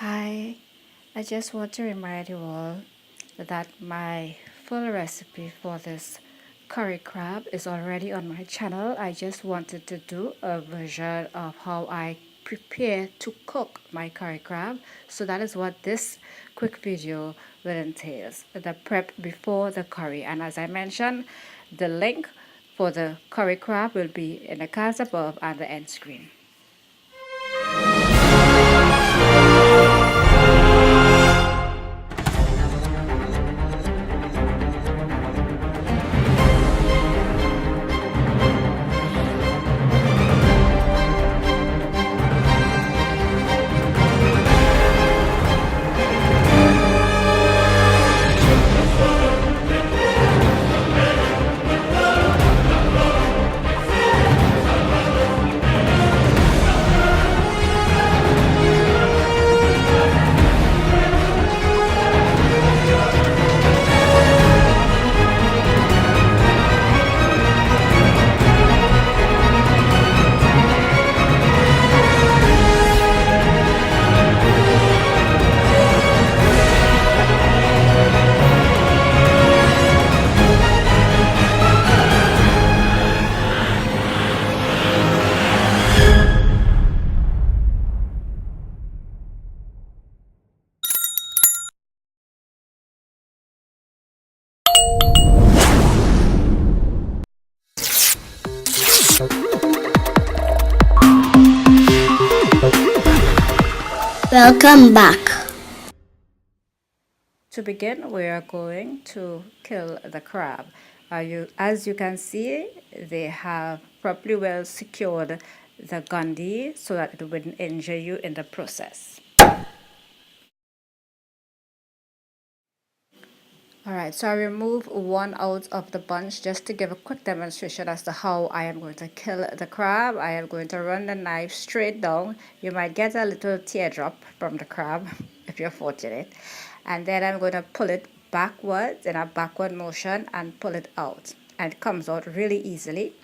Hi, I just want to remind you all that my full recipe for this curry crab is already on my channel. I just wanted to do a version of how I prepare to cook my curry crab. So that is what this quick video will entail. The prep before the curry. And as I mentioned, the link for the curry crab will be in the cards above and the end screen. Welcome back. To begin, we are going to kill the crab. As you can see, they have properly well secured the gundi so that it wouldn't injure you in the process. Alright, so I remove one out of the bunch just to give a quick demonstration as to how I am going to kill the crab. I am going to run the knife straight down. You might get a little teardrop from the crab if you're fortunate. And then I'm going to pull it backwards in a backward motion and pull it out. And it comes out really easily.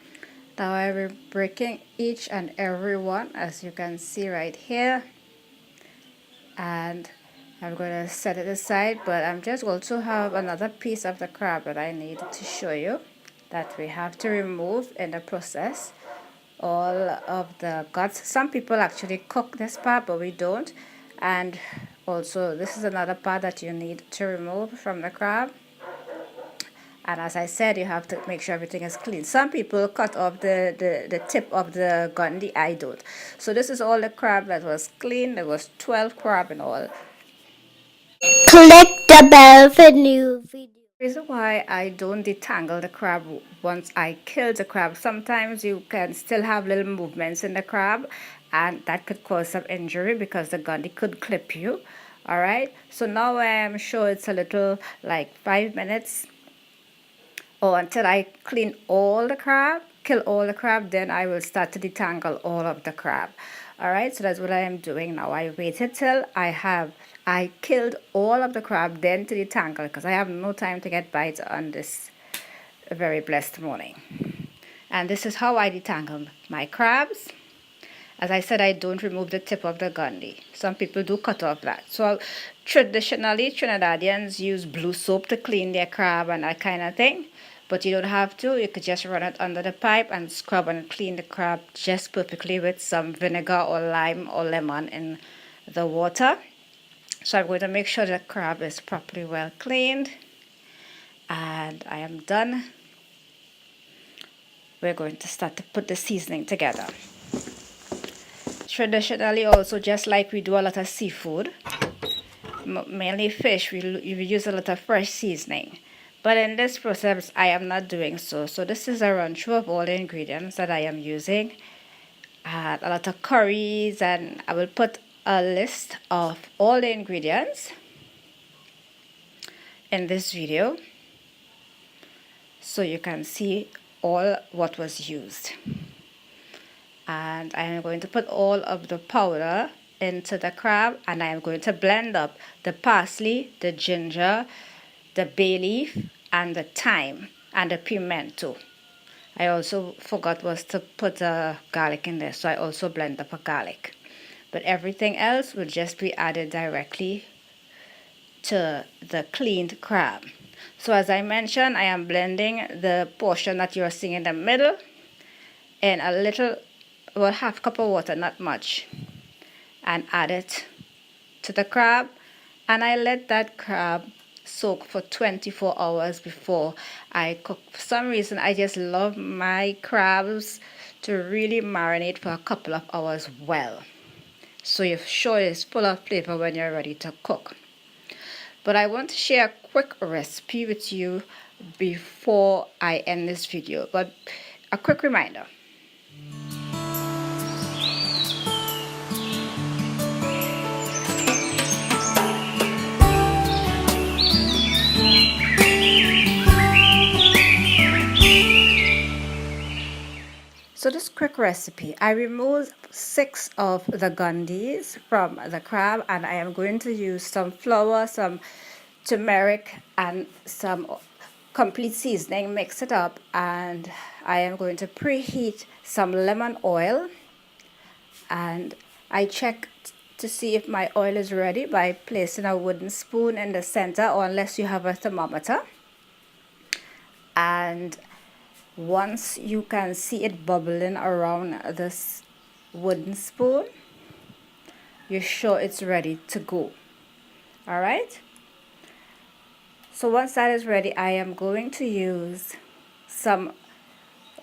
Now I'm breaking each and every one, as you can see right here. And I'm going to set it aside, but I'm just going to have another piece of the crab that I need to show you that we have to remove in the process. All of the guts. Some people actually cook this part, but we don't. And also this is another part that you need to remove from the crab. And as I said, you have to make sure everything is clean. Some people cut off the tip of the gundi. I don't. So this is all the crab that was clean. There was 12 crab in all. Click the bell for new videos. The reason why I don't detangle the crab once I kill the crab, sometimes you can still have little movements in the crab and that could cause some injury because the gundi could clip you. Alright, so now I'm sure it's a little like 5 minutes or until I clean all the crab, kill all the crab, then I will start to detangle all of the crab. Alright, so that's what I am doing now. I waited till I killed all of the crab, then to detangle, because I have no time to get bites on this very blessed morning. And this is how I detangle my crabs. As I said, I don't remove the tip of the gundi. Some people do cut off that. So traditionally, Trinidadians use blue soap to clean their crab and that kind of thing. But you don't have to. You could just run it under the pipe and scrub and clean the crab just perfectly with some vinegar or lime or lemon in the water. So I'm going to make sure the crab is properly well cleaned. And I am done. We're going to start to put the seasoning together. Traditionally also, just like we do a lot of seafood, mainly fish, we use a lot of fresh seasoning. But in this process, I am not doing so. So this is a run through of all the ingredients that I am using. A lot of curries, and I will put a list of all the ingredients in this video so you can see all what was used. And I am going to put all of the powder into the crab, and I am going to blend up the parsley, the ginger, the bay leaf, and the thyme, and the pimento. I also forgot was to put garlic in there, so I also blend up a garlic. but everything else will just be added directly to the cleaned crab. So as I mentioned, I am blending the portion that you're seeing in the middle in a little, well, half cup of water, not much, and add it to the crab, and I let that crab soak for 24 hours before I cook. For some reason, I just love my crabs to really marinate for a couple of hours well, so you're sure it's full of flavor when you're ready to cook. But I want to share a quick recipe with you before I end this video. But a quick reminder. So this quick recipe, I removed 6 of the gundis from the crab, and I am going to use some flour, some turmeric, and some complete seasoning, mix it up, and I am going to preheat some lemon oil, and I check to see if my oil is ready by placing a wooden spoon in the center, or unless you have a thermometer. And once you can see it bubbling around this wooden spoon, you're sure it's ready to go. All right, so once that is ready, I am going to use some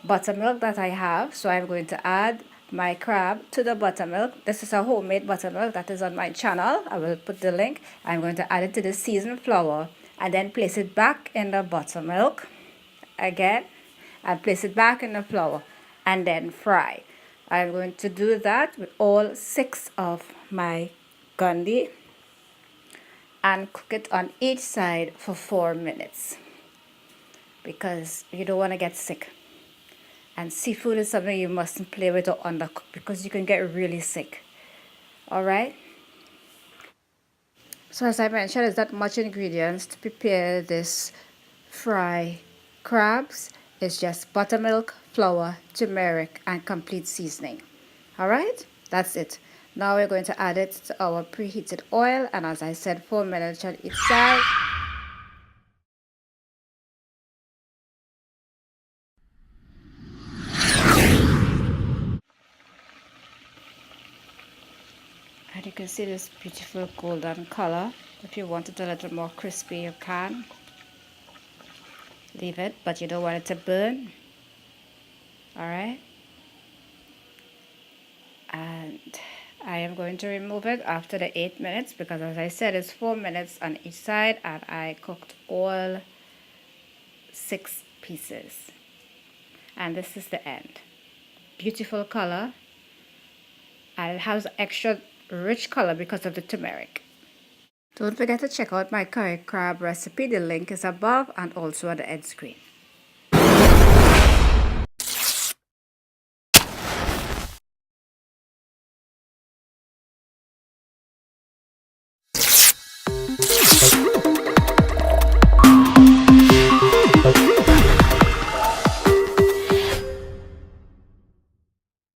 buttermilk that I have. So I'm going to add my crab to the buttermilk. This is a homemade buttermilk that is on my channel. I will put the link. I'm going to add it to the seasoned flour and then place it back in the buttermilk again, and place it back in the flour and then fry. I'm going to do that with all 6 of my gundi and cook it on each side for 4 minutes, because you don't want to get sick. And seafood is something you mustn't play with or undercook, because you can get really sick. All right. So as I mentioned, there's not much ingredients to prepare this fry crabs. It's just buttermilk, flour, turmeric, and complete seasoning. All right, that's it. Now we're going to add it to our preheated oil, and as I said, 4 minutes on each side. And you can see this beautiful golden color. If you want it a little more crispy, you can leave it, but you don't want it to burn. All right, and I am going to remove it after the 8 minutes, because as I said, it's 4 minutes on each side, and I cooked all 6 pieces. And this is the end. Beautiful color, and it has extra rich color because of the turmeric. Don't forget to check out my curry crab recipe. The link is above and also at the end screen.